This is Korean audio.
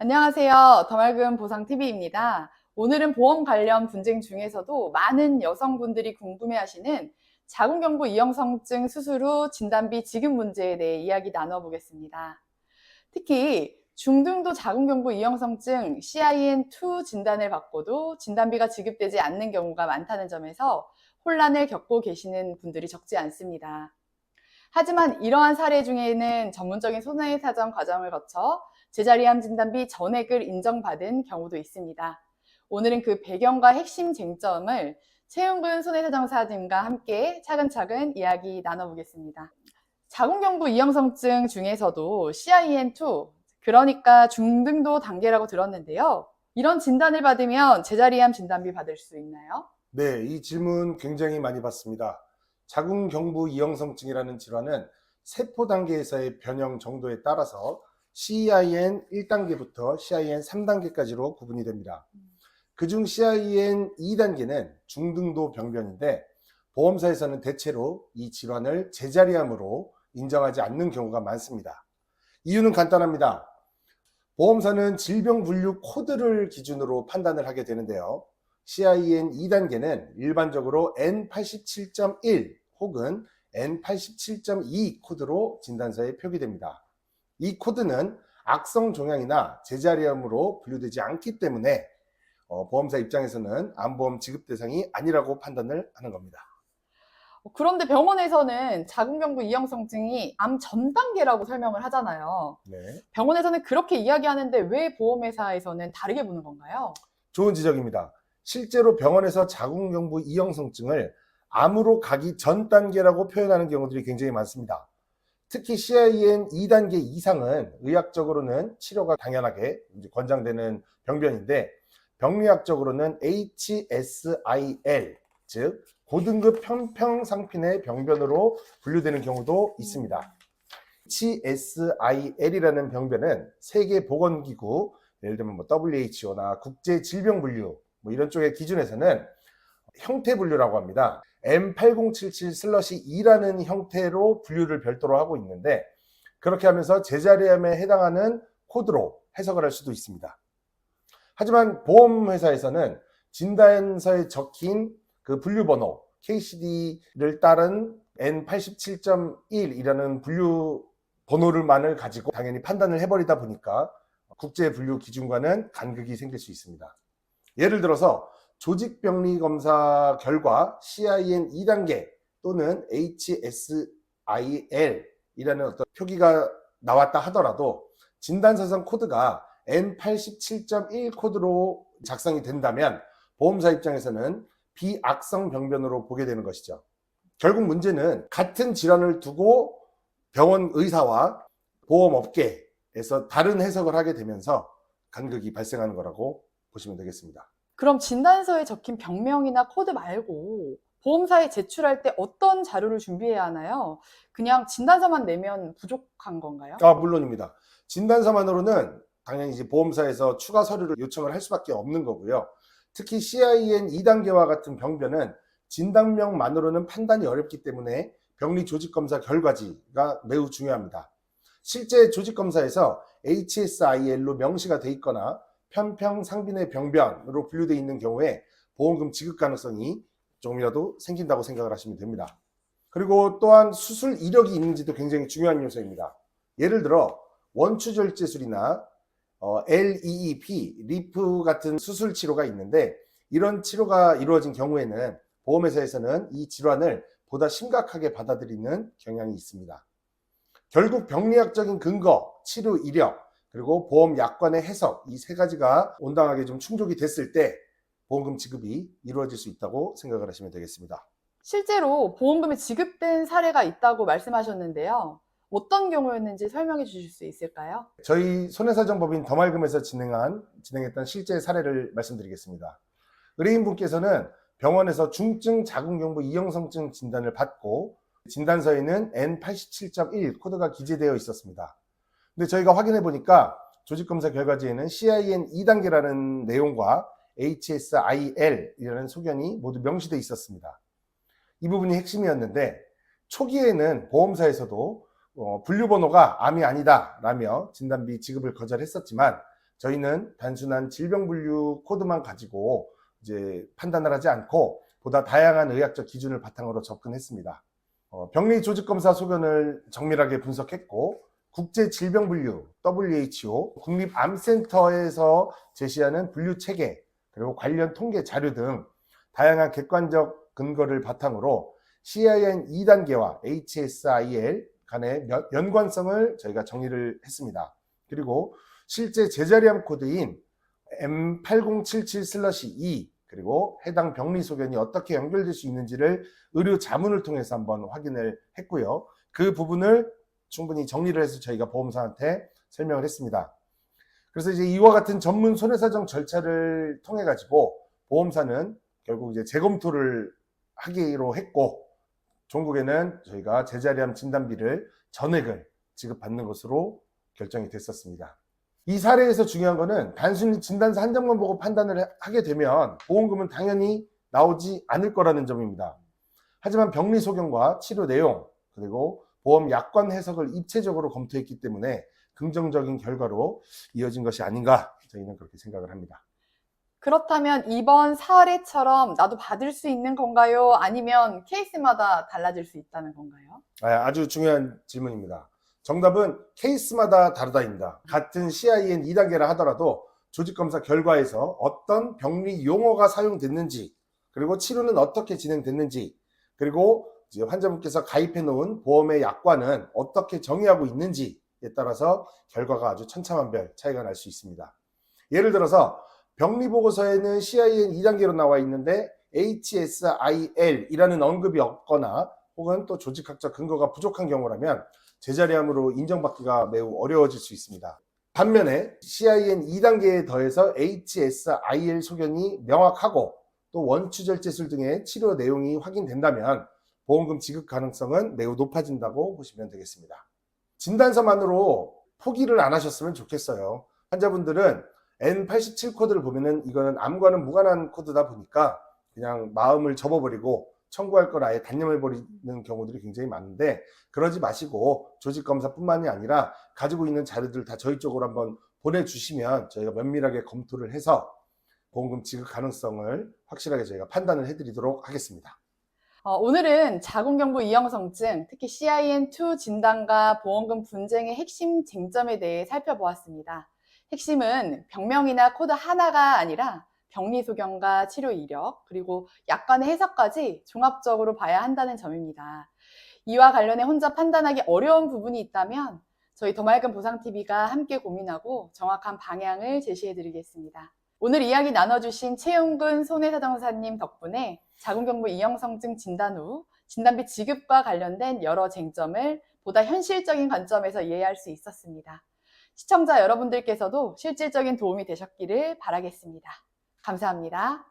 안녕하세요. 더말금 보상TV입니다. 오늘은 보험 관련 분쟁 중에서도 많은 여성분들이 궁금해하시는 자궁경부 이형성증 수술 후 진단비 지급 문제에 대해 이야기 나눠보겠습니다. 특히 중등도 자궁경부 이형성증 CIN2 진단을 받고도 진단비가 지급되지 않는 경우가 많다는 점에서 혼란을 겪고 계시는 분들이 적지 않습니다. 하지만 이러한 사례 중에는 전문적인 손해사정 과정을 거쳐 제자리암 진단비 전액을 인정받은 경우도 있습니다. 오늘은 그 배경과 핵심 쟁점을 최은근 손해사정사님과 함께 차근차근 이야기 나눠보겠습니다. 자궁경부 이형성증 중에서도 CIN2, 그러니까 중등도 단계라고 들었는데요. 이런 진단을 받으면 제자리암 진단비 받을 수 있나요? 네, 이 질문 굉장히 많이 받습니다. 자궁경부 이형성증이라는 질환은 세포 단계에서의 변형 정도에 따라서 CIN 1단계부터 CIN 3단계까지로 구분이 됩니다. 그중 CIN 2단계는 중등도 병변인데 보험사에서는 대체로 이 질환을 제자리암으로 인정하지 않는 경우가 많습니다. 이유는 간단합니다. 보험사는 질병 분류 코드를 기준으로 판단을 하게 되는데요. CIN 2단계는 일반적으로 N87.1 혹은 N87.2 코드로 진단서에 표기됩니다. 이 코드는 악성 종양이나 제자리암으로 분류되지 않기 때문에 보험사 입장에서는 암보험 지급 대상이 아니라고 판단을 하는 겁니다. 그런데 병원에서는 자궁경부 이형성증이 암 전 단계라고 설명을 하잖아요. 네. 병원에서는 그렇게 이야기하는데 왜 보험회사에서는 다르게 보는 건가요? 좋은 지적입니다. 실제로 병원에서 자궁경부 이형성증을 암으로 가기 전 단계라고 표현하는 경우들이 굉장히 많습니다. 특히 CIN 2단계 이상은 의학적으로는 치료가 당연하게 권장되는 병변인데 병리학적으로는 HSIL, 즉 고등급 편평상핀의 병변으로 분류되는 경우도 있습니다. HSIL이라는 병변은 세계보건기구, 예를 들면 WHO나 국제질병분류 이런 쪽의 기준에서는 형태 분류라고 합니다. M8077/2라는 형태로 분류를 별도로 하고 있는데 그렇게 하면서 제자리암에 해당하는 코드로 해석을 할 수도 있습니다. 하지만 보험회사에서는 진단서에 적힌 그 분류번호 KCD를 따른 N87.1이라는 분류 번호를만을 가지고 당연히 판단을 해버리다 보니까 국제 분류 기준과는 간극이 생길 수 있습니다. 예를 들어서 조직병리검사 결과 CIN 2단계 또는 HSIL이라는 어떤 표기가 나왔다 하더라도 진단서상 코드가 N87.1 코드로 작성이 된다면 보험사 입장에서는 비악성 병변으로 보게 되는 것이죠. 결국 문제는 같은 질환을 두고 병원 의사와 보험업계에서 다른 해석을 하게 되면서 간극이 발생하는 거라고 보시면 되겠습니다. 그럼 진단서에 적힌 병명이나 코드 말고 보험사에 제출할 때 어떤 자료를 준비해야 하나요? 그냥 진단서만 내면 부족한 건가요? 물론입니다. 진단서만으로는 당연히 이제 보험사에서 추가 서류를 요청을 할 수밖에 없는 거고요. 특히 CIN 2단계와 같은 병변은 진단명만으로는 판단이 어렵기 때문에 병리 조직검사 결과지가 매우 중요합니다. 실제 조직검사에서 HSIL로 명시가 돼 있거나 편평상빈의 병변으로 분류되어 있는 경우에 보험금 지급 가능성이 조금이라도 생긴다고 생각을 하시면 됩니다. 그리고 또한 수술 이력이 있는지도 굉장히 중요한 요소입니다. 예를 들어 원추절제술이나 LEEP, 리프 같은 수술 치료가 있는데 이런 치료가 이루어진 경우에는 보험회사에서는 이 질환을 보다 심각하게 받아들이는 경향이 있습니다. 결국 병리학적인 근거, 치료 이력, 그리고 보험 약관의 해석, 이 세 가지가 온당하게 좀 충족이 됐을 때 보험금 지급이 이루어질 수 있다고 생각을 하시면 되겠습니다. 실제로 보험금이 지급된 사례가 있다고 말씀하셨는데요. 어떤 경우였는지 설명해 주실 수 있을까요? 저희 손해사정법인 더말금에서 진행했던 실제 사례를 말씀드리겠습니다. 의뢰인분께서는 병원에서 중증 자궁경부 이형성증 진단을 받고 진단서에는 N87.1 코드가 기재되어 있었습니다. 근데 저희가 확인해 보니까 조직검사 결과지에는 CIN 2단계라는 내용과 HSIL이라는 소견이 모두 명시되어 있었습니다. 이 부분이 핵심이었는데 초기에는 보험사에서도 분류번호가 암이 아니다 라며 진단비 지급을 거절했었지만 저희는 단순한 질병 분류 코드만 가지고 이제 판단을 하지 않고 보다 다양한 의학적 기준을 바탕으로 접근했습니다. 병리 조직 검사 소견을 정밀하게 분석했고 국제 질병 분류 WHO 국립암센터에서 제시하는 분류 체계 그리고 관련 통계 자료 등 다양한 객관적 근거를 바탕으로 CIN 2단계와 HSIL 간의 연관성을 저희가 정리를 했습니다. 그리고 실제 제자리암 코드인 M8077/2 그리고 해당 병리 소견이 어떻게 연결될 수 있는지를 의료 자문을 통해서 한번 확인을 했고요. 그 부분을 충분히 정리를 해서 저희가 보험사한테 설명을 했습니다. 그래서 이제 이와 같은 전문 손해사정 절차를 통해 가지고 보험사는 결국 이제 재검토를 하기로 했고 종국에는 저희가 제자리암 진단비를 전액을 지급받는 것으로 결정이 됐었습니다. 이 사례에서 중요한 거는 단순히 진단서 한 장만 보고 판단을 하게 되면 보험금은 당연히 나오지 않을 거라는 점입니다. 하지만 병리 소견과 치료 내용 그리고 보험 약관 해석을 입체적으로 검토했기 때문에 긍정적인 결과로 이어진 것이 아닌가 저희는 그렇게 생각을 합니다. 그렇다면 이번 사례처럼 나도 받을 수 있는 건가요? 아니면 케이스마다 달라질 수 있다는 건가요? 아주 중요한 질문입니다. 정답은 케이스마다 다르다입니다. 같은 CIN 2단계라 하더라도 조직검사 결과에서 어떤 병리 용어가 사용됐는지 그리고 치료는 어떻게 진행됐는지 그리고 이제 환자분께서 가입해 놓은 보험의 약관은 어떻게 정의하고 있는지에 따라서 결과가 아주 천차만별 차이가 날 수 있습니다. 예를 들어서 병리보고서에는 CIN 2단계로 나와 있는데 HSIL이라는 언급이 없거나 혹은 또 조직학적 근거가 부족한 경우라면 제자리암으로 인정받기가 매우 어려워질 수 있습니다. 반면에 CIN 2단계에 더해서 HSIL 소견이 명확하고 또 원추절제술 등의 치료 내용이 확인된다면 보험금 지급 가능성은 매우 높아진다고 보시면 되겠습니다. 진단서만으로 포기를 안 하셨으면 좋겠어요. 환자분들은 N87 코드를 보면은 이거는 암과는 무관한 코드다 보니까 그냥 마음을 접어버리고 청구할 걸 아예 단념해버리는 경우들이 굉장히 많은데 그러지 마시고 조직검사뿐만이 아니라 가지고 있는 자료들 다 저희 쪽으로 한번 보내주시면 저희가 면밀하게 검토를 해서 보험금 지급 가능성을 확실하게 저희가 판단을 해드리도록 하겠습니다. 오늘은 자궁경부 이형성증, 특히 CIN2 진단과 보험금 분쟁의 핵심 쟁점에 대해 살펴보았습니다. 핵심은 병명이나 코드 하나가 아니라 병리 소견과 치료 이력, 그리고 약관의 해석까지 종합적으로 봐야 한다는 점입니다. 이와 관련해 혼자 판단하기 어려운 부분이 있다면 저희 더맑은 보상TV가 함께 고민하고 정확한 방향을 제시해드리겠습니다. 오늘 이야기 나눠주신 최용근 손해사정사님 덕분에 자궁경부 이형성증 진단 후 진단비 지급과 관련된 여러 쟁점을 보다 현실적인 관점에서 이해할 수 있었습니다. 시청자 여러분들께서도 실질적인 도움이 되셨기를 바라겠습니다. 감사합니다.